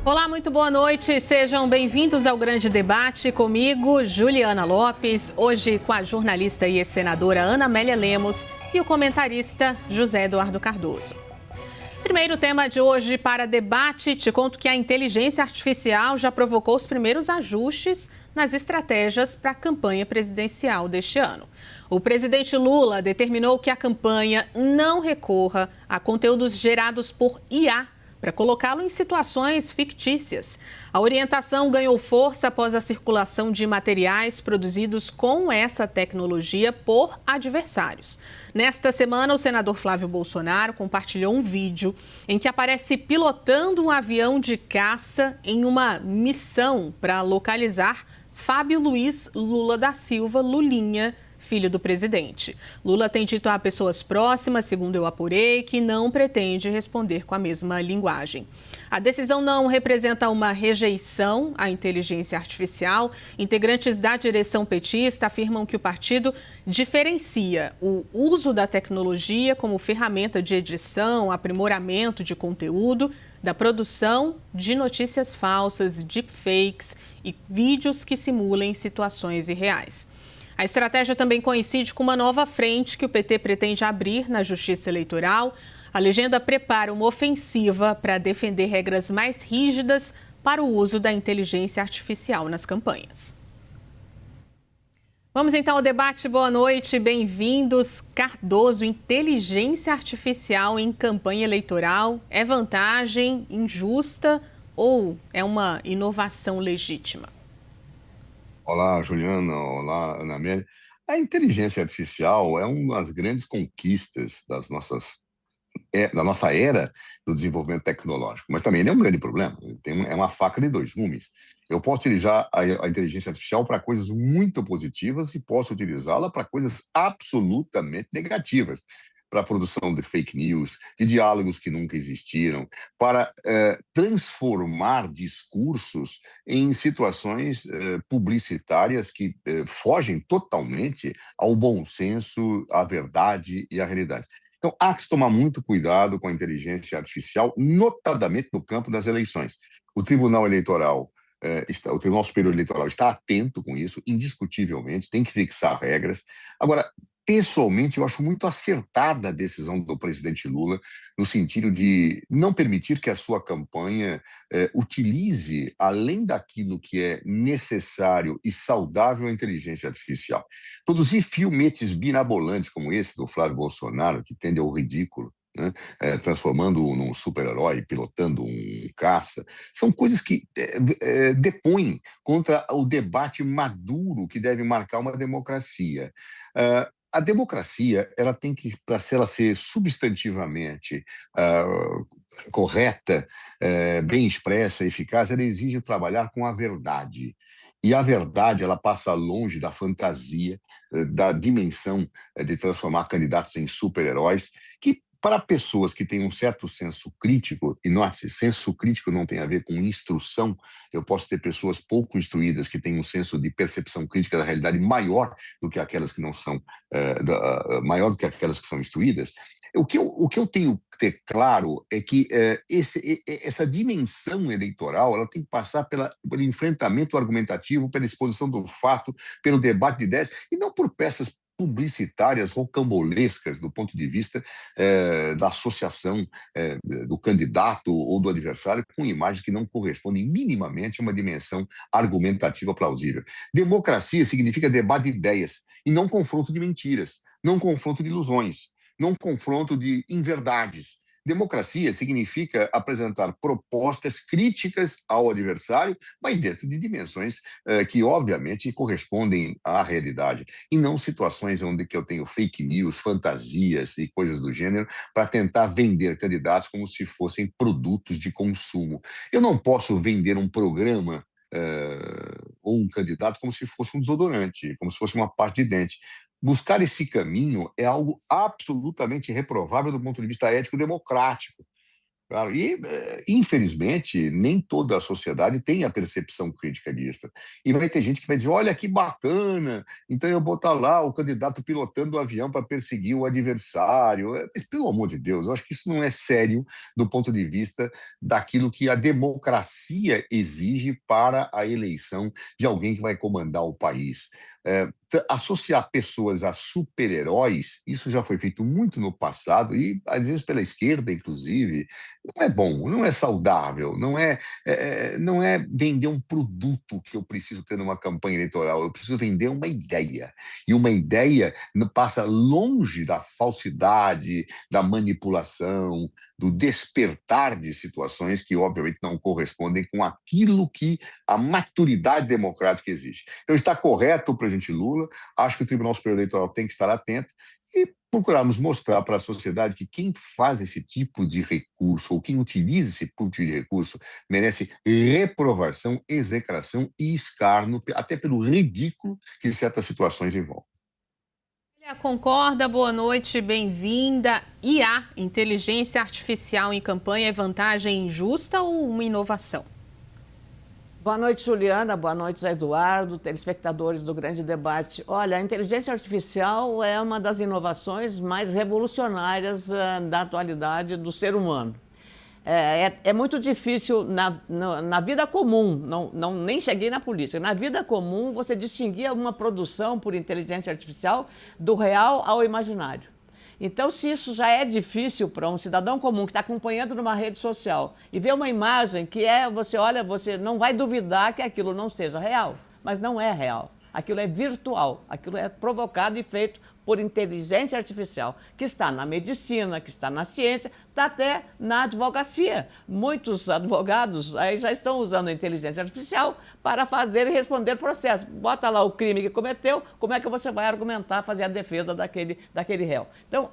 Olá, muito boa noite. Sejam bem-vindos ao Grande Debate. Comigo, Juliana Lopes, hoje com a jornalista e ex-senadora Ana Amélia Lemos e o comentarista José Eduardo Cardoso. Primeiro tema de hoje para debate, te conto que a inteligência artificial já provocou os primeiros ajustes nas estratégias para a campanha presidencial deste ano. O presidente Lula determinou que a campanha não recorra a conteúdos gerados por IA para colocá-lo em situações fictícias. A orientação ganhou força após a circulação de materiais produzidos com essa tecnologia por adversários. Nesta semana, o senador Flávio Bolsonaro compartilhou um vídeo em que aparece pilotando um avião de caça em uma missão para localizar Fábio Luiz Lula da Silva, Lulinha, filho do presidente. Lula tem dito a pessoas próximas, segundo eu apurei, que não pretende responder com a mesma linguagem. A decisão não representa uma rejeição à inteligência artificial. Integrantes da direção petista afirmam que o partido diferencia o uso da tecnologia como ferramenta de edição, aprimoramento de conteúdo, da produção de notícias falsas, deepfakes e vídeos que simulem situações irreais. A estratégia também coincide com uma nova frente que o PT pretende abrir na Justiça Eleitoral. A legenda prepara uma ofensiva para defender regras mais rígidas para o uso da inteligência artificial nas campanhas. Vamos então ao debate. Boa noite, bem-vindos. Cardoso, inteligência artificial em campanha eleitoral é vantagem, injusta ou é uma inovação legítima? Olá, Juliana. Olá, Ana Amélia. A inteligência artificial é uma das grandes conquistas da nossa era do desenvolvimento tecnológico, mas também ele é um grande problema. É uma faca de dois gumes. Eu posso utilizar a inteligência artificial para coisas muito positivas e posso utilizá-la para coisas absolutamente negativas, para a produção de fake news, de diálogos que nunca existiram, para transformar discursos em situações publicitárias que fogem totalmente ao bom senso, à verdade e à realidade. Então, há que se tomar muito cuidado com a inteligência artificial, notadamente no campo das eleições. O Tribunal Eleitoral, o Tribunal Superior Eleitoral está atento com isso, indiscutivelmente, tem que fixar regras. Agora, pessoalmente, eu acho muito acertada a decisão do presidente Lula, no sentido de não permitir que a sua campanha utilize, além daquilo que é necessário e saudável, a inteligência artificial. Produzir filmetes binabolantes como esse do Flávio Bolsonaro, que tende ao ridículo, né? Transformando-o num super-herói, pilotando um caça, são coisas que depõem contra o debate maduro que deve marcar uma democracia. A democracia, ela tem que, para ela ser substantivamente correta, bem expressa, eficaz, ela exige trabalhar com a verdade. E a verdade, ela passa longe da fantasia, da dimensão de transformar candidatos em super-heróis, que para pessoas que têm um certo senso crítico, e note, senso crítico não tem a ver com instrução, eu posso ter pessoas pouco instruídas que têm um senso de percepção crítica da realidade maior do que aquelas que não são, maior do que aquelas que são instruídas. O que eu tenho que ter claro é que essa dimensão eleitoral ela tem que passar pelo enfrentamento argumentativo, pela exposição do fato, pelo debate de ideias, e não por peças publicitárias rocambolescas do ponto de vista da associação do candidato ou do adversário com imagens que não correspondem minimamente a uma dimensão argumentativa plausível. Democracia significa debate de ideias e não confronto de mentiras, não confronto de ilusões, não confronto de inverdades. Democracia significa apresentar propostas críticas ao adversário, mas dentro de dimensões que, obviamente, correspondem à realidade, e não situações onde que eu tenho fake news, fantasias e coisas do gênero para tentar vender candidatos como se fossem produtos de consumo. Eu não posso vender um programa ou um candidato como se fosse um desodorante, como se fosse uma parte de dente. Buscar esse caminho é algo absolutamente reprovável do ponto de vista ético-democrático. Claro, e, infelizmente, nem toda a sociedade tem a percepção crítica disso. E vai ter gente que vai dizer: olha que bacana, então eu vou botar lá o candidato pilotando o avião para perseguir o adversário. Mas, pelo amor de Deus, eu acho que isso não é sério do ponto de vista daquilo que a democracia exige para a eleição de alguém que vai comandar o país. Associar pessoas a super-heróis, isso já foi feito muito no passado, e às vezes pela esquerda, inclusive, não é bom, não é saudável, não é vender um produto que eu preciso ter numa campanha eleitoral, eu preciso vender uma ideia. E uma ideia passa longe da falsidade, da manipulação, do despertar de situações que, obviamente, não correspondem com aquilo que a maturidade democrática exige. Então, está correto o presidente Lula, acho que o Tribunal Superior Eleitoral tem que estar atento e procurarmos mostrar para a sociedade que quem faz esse tipo de recurso, ou quem utiliza esse tipo de recurso, merece reprovação, execração e escárnio, até pelo ridículo que certas situações envolvem. Concorda, boa noite, bem-vinda. IA, inteligência artificial em campanha, é vantagem injusta ou uma inovação? Boa noite, Juliana. Boa noite, Zé Eduardo, telespectadores do Grande Debate. Olha, a inteligência artificial é uma das inovações mais revolucionárias da atualidade do ser humano. É muito difícil na vida comum, nem cheguei na política, na vida comum você distinguir uma produção por inteligência artificial do real ao imaginário. Então, se isso já é difícil para um cidadão comum que está acompanhando numa rede social e vê uma imagem que você olha, você não vai duvidar que aquilo não seja real, mas não é real. Aquilo é virtual, aquilo é provocado e feito por inteligência artificial, que está na medicina, que está na ciência, está até na advocacia. Muitos advogados aí já estão usando a inteligência artificial para fazer e responder processo. Bota lá o crime que cometeu, como é que você vai argumentar, fazer a defesa daquele réu. Então,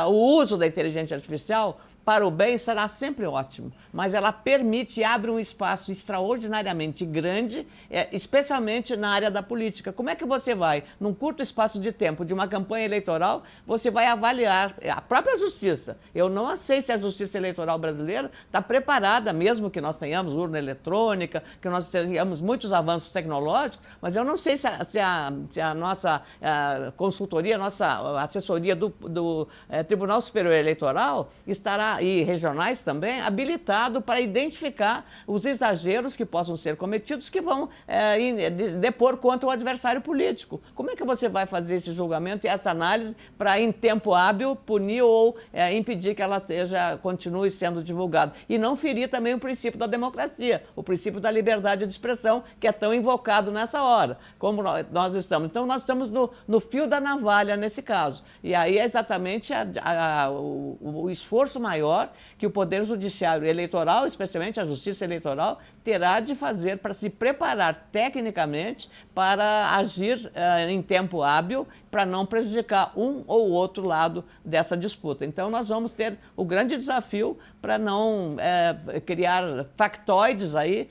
o uso da inteligência artificial para o bem será sempre ótimo, mas ela permite e abre um espaço extraordinariamente grande, especialmente na área da política. Como é que você vai, num curto espaço de tempo de uma campanha eleitoral, você vai avaliar a própria justiça? Eu não sei se a justiça eleitoral brasileira está preparada, mesmo que nós tenhamos urna eletrônica, que nós tenhamos muitos avanços tecnológicos, mas eu não sei se a nossa consultoria, a nossa assessoria do Tribunal Superior Eleitoral estará, e regionais também, habilitado para identificar os exageros que possam ser cometidos, que vão depor contra o adversário político. Como é que você vai fazer esse julgamento e essa análise para, em tempo hábil, punir ou impedir que ela continue sendo divulgada? E não ferir também o princípio da democracia, o princípio da liberdade de expressão, que é tão invocado nessa hora, como nós estamos. Então, nós estamos no fio da navalha nesse caso. E aí é exatamente o esforço maior que o Poder Judiciário Eleitoral, especialmente a Justiça Eleitoral, terá de fazer para se preparar tecnicamente para agir em tempo hábil, para não prejudicar um ou outro lado dessa disputa. Então, nós vamos ter o grande desafio para não criar factoides aí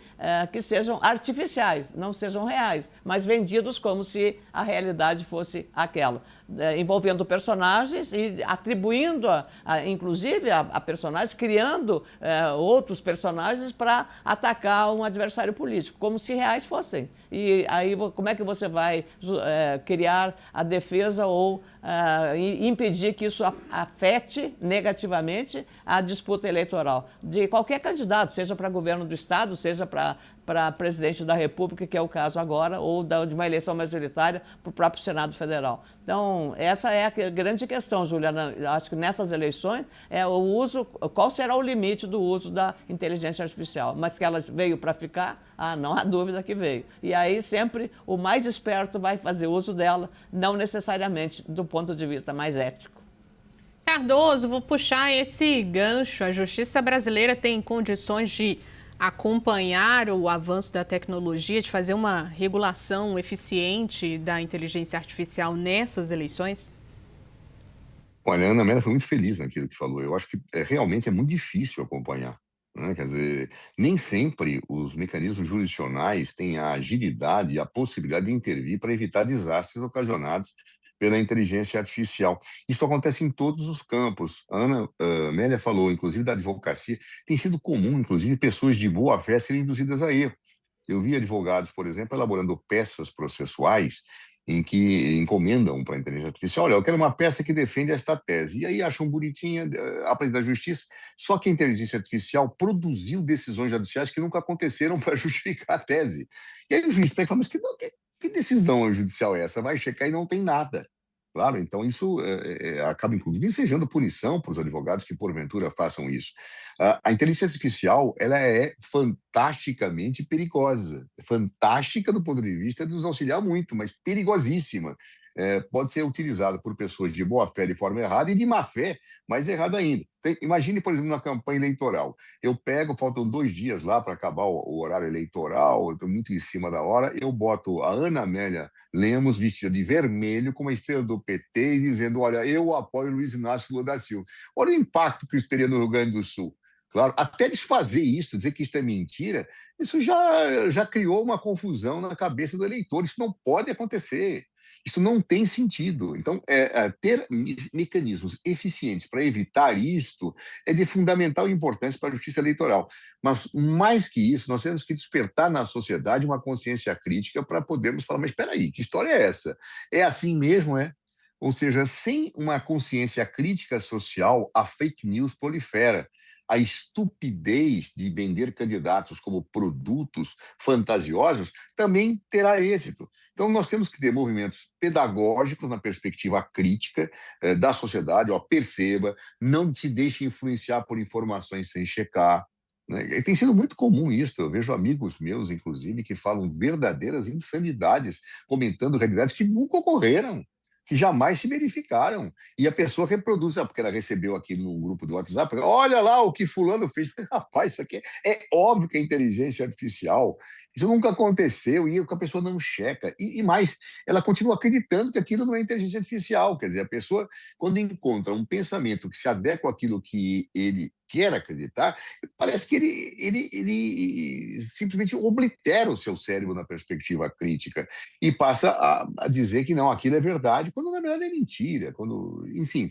que sejam artificiais, não sejam reais, mas vendidos como se a realidade fosse aquela. Envolvendo personagens e atribuindo, inclusive, a personagens, criando outros personagens para atacar um adversário político, como se reais fossem. E aí, como é que você vai criar a defesa ou impedir que isso afete negativamente a disputa eleitoral de qualquer candidato, seja para governo do Estado, seja para presidente da República, que é o caso agora, ou de uma eleição majoritária para o próprio Senado Federal. Então, essa é a grande questão, Juliana. Acho que nessas eleições qual será o limite do uso da inteligência artificial? Mas que ela veio para ficar, não há dúvida que veio. E aí sempre o mais esperto vai fazer uso dela, não necessariamente do ponto de vista mais ético. Cardoso, vou puxar esse gancho. A justiça brasileira tem condições de acompanhar o avanço da tecnologia, de fazer uma regulação eficiente da inteligência artificial nessas eleições? Olha, a Ana Amélia foi muito feliz naquilo que falou. Eu acho que realmente é muito difícil acompanhar, né? Quer dizer, nem sempre os mecanismos jurisdicionais têm a agilidade e a possibilidade de intervir para evitar desastres ocasionados pela inteligência artificial. Isso acontece em todos os campos. A Ana Amélia falou, inclusive, da advocacia. Tem sido comum, inclusive, pessoas de boa fé serem induzidas a erro. Eu vi advogados, por exemplo, elaborando peças processuais em que encomendam para a inteligência artificial, olha, eu quero uma peça que defende esta tese. E aí acham bonitinha a presidente da Justiça, só que a inteligência artificial produziu decisões judiciais que nunca aconteceram para justificar a tese. E aí o juiz pega e fala, mas que decisão judicial é essa? Vai checar e não tem nada. Claro, então isso acaba, inclusive, ensejando punição para os advogados que, porventura, façam isso. A inteligência artificial ela é fantasticamente perigosa. Fantástica do ponto de vista de nos auxiliar muito, mas perigosíssima. Pode ser utilizada por pessoas de boa fé de forma errada e de má fé, mais errada ainda. Imagine, por exemplo, na campanha eleitoral. Eu pego, faltam 2 dias lá para acabar o horário eleitoral, estou muito em cima da hora, eu boto a Ana Amélia Lemos vestida de vermelho com uma estrela do PT e dizendo, olha, eu apoio Luiz Inácio Lula da Silva. Olha o impacto que isso teria no Rio Grande do Sul. Claro, até desfazer isso, dizer que isso é mentira, isso já criou uma confusão na cabeça do eleitor. Isso não pode acontecer. Isso não tem sentido. Então, ter mecanismos eficientes para evitar isto é de fundamental importância para a justiça eleitoral. Mas, mais que isso, nós temos que despertar na sociedade uma consciência crítica para podermos falar, mas espera aí, que história é essa? É assim mesmo, é? Ou seja, sem uma consciência crítica social, a fake news prolifera. A estupidez de vender candidatos como produtos fantasiosos também terá êxito. Então, nós temos que ter movimentos pedagógicos na perspectiva crítica da sociedade. Perceba, não se deixe influenciar por informações sem checar. Né? Tem sido muito comum isso. Eu vejo amigos meus, inclusive, que falam verdadeiras insanidades, comentando realidades que nunca ocorreram, que jamais se verificaram. E a pessoa reproduz, porque ela recebeu aqui no grupo do WhatsApp, olha lá o que fulano fez. Rapaz, isso aqui é óbvio que é inteligência artificial. Isso nunca aconteceu e a pessoa não checa. E mais, ela continua acreditando que aquilo não é inteligência artificial. Quer dizer, a pessoa, quando encontra um pensamento que se adequa àquilo que ele quer acreditar, parece que ele simplesmente oblitera o seu cérebro na perspectiva crítica e passa a dizer que não, aquilo é verdade, quando na verdade é mentira. Enfim,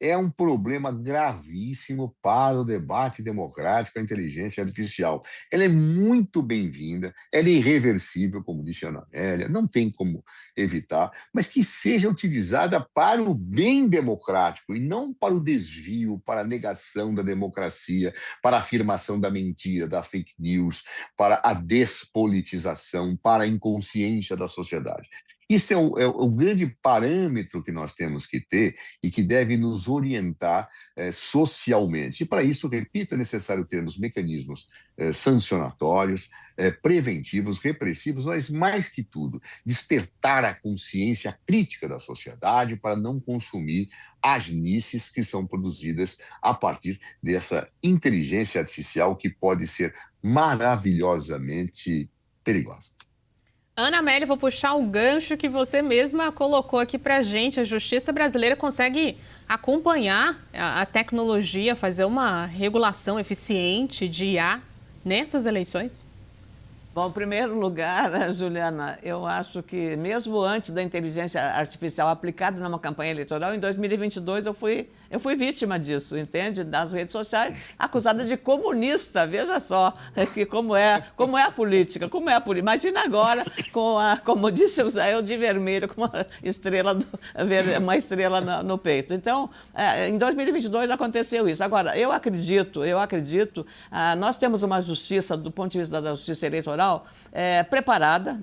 é um problema gravíssimo para o debate democrático, a inteligência artificial. Ela é muito bem-vinda, ela é irreversível, como disse a Ana Amélia, não tem como evitar, mas que seja utilizada para o bem democrático e não para o desvio, para a negação da democracia, para a afirmação da mentira, da fake news, para a despolitização, para a inconsciência da sociedade. Isso é o grande parâmetro que nós temos que ter e que deve nos orientar socialmente. E para isso, repito, é necessário termos mecanismos sancionatórios, preventivos, repressivos, mas mais que tudo, despertar a consciência crítica da sociedade para não consumir asnices que são produzidas a partir dessa inteligência artificial que pode ser maravilhosamente perigosa. Ana Amélia, vou puxar o gancho que você mesma colocou aqui para a gente. A justiça brasileira consegue acompanhar a tecnologia, fazer uma regulação eficiente de IA nessas eleições? Bom, em primeiro lugar, Juliana, eu acho que mesmo antes da inteligência artificial aplicada numa campanha eleitoral, em 2022 eu fui vítima disso, entende? Das redes sociais, acusada de comunista. Veja só que como é a política, Imagina agora, como disse o Zé, eu de vermelho, com uma estrela no peito. Então, em 2022 aconteceu isso. Agora, eu acredito, nós temos uma justiça, do ponto de vista da justiça eleitoral, preparada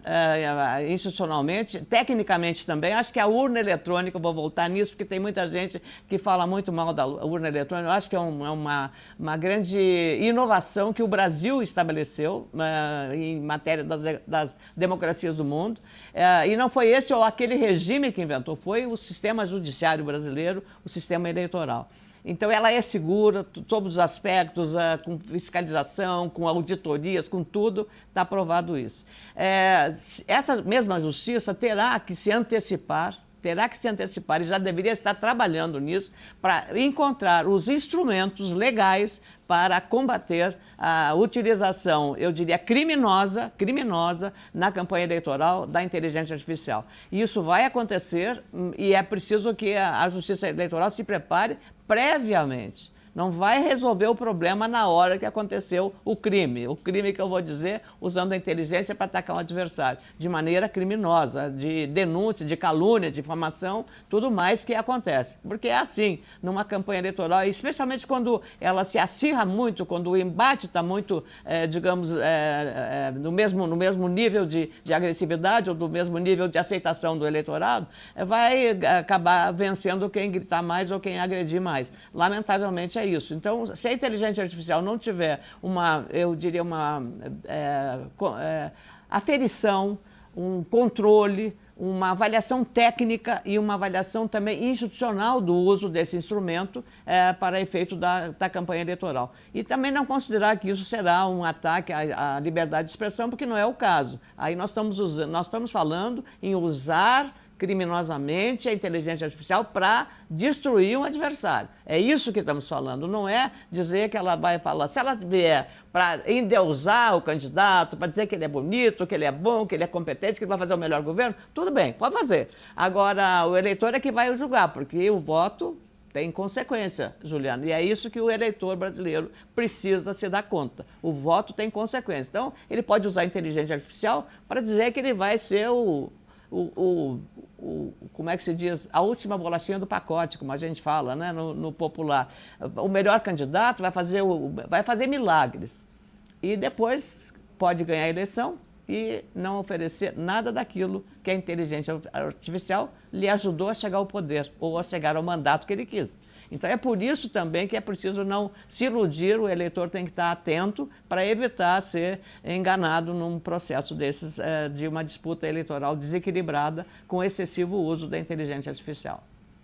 institucionalmente, tecnicamente também. Acho que a urna eletrônica, eu vou voltar nisso, porque tem muita gente que fala muito mal da urna eletrônica. Eu acho que é uma grande inovação que o Brasil estabeleceu em matéria das democracias do mundo. E não foi esse ou aquele regime que inventou, foi o sistema judiciário brasileiro, o sistema eleitoral. Então, ela é segura, todos os aspectos, com fiscalização, com auditorias, com tudo, está aprovado isso. Essa mesma justiça terá que se antecipar terá que se antecipar e já deveria estar trabalhando nisso para encontrar os instrumentos legais para combater a utilização, eu diria, criminosa na campanha eleitoral da inteligência artificial. E isso vai acontecer e é preciso que a Justiça Eleitoral se prepare previamente. Não vai resolver o problema na hora que aconteceu o crime. O crime que eu vou dizer, usando a inteligência para atacar um adversário, de maneira criminosa, de denúncia, de calúnia, de difamação, tudo mais que acontece. Porque é assim, numa campanha eleitoral, especialmente quando ela se acirra muito, quando o embate está muito, digamos, no mesmo nível de agressividade ou do mesmo nível de aceitação do eleitorado, vai acabar vencendo quem gritar mais ou quem agredir mais. Lamentavelmente, é isso. Então, se a inteligência artificial não tiver eu diria, uma aferição, um controle, uma avaliação técnica e uma avaliação também institucional do uso desse instrumento para efeito da campanha eleitoral. E também não considerar que isso será um ataque à liberdade de expressão, porque não é o caso. Aí nós estamos falando em usar criminosamente a inteligência artificial para destruir um adversário. É isso que estamos falando, não é dizer que ela vai falar. Se ela vier para endeusar o candidato, para dizer que ele é bonito, que ele é bom, que ele é competente, que ele vai fazer o melhor governo, tudo bem, pode fazer. Agora, o eleitor é que vai julgar, porque o voto tem consequência, Juliana, e é isso que o eleitor brasileiro precisa se dar conta. O voto tem consequência. Então, ele pode usar a inteligência artificial para dizer que ele vai ser como é que se diz, a última bolachinha do pacote, como a gente fala, né, no popular. O melhor candidato vai fazer milagres. E depois pode ganhar a eleição e não oferecer nada daquilo que a inteligência artificial lhe ajudou a chegar ao poder ou a chegar ao mandato que ele quis. Então, é por isso também que é preciso não se iludir, o eleitor tem que estar atento para evitar ser enganado num processo desses, de uma disputa eleitoral desequilibrada com excessivo uso da inteligência artificial.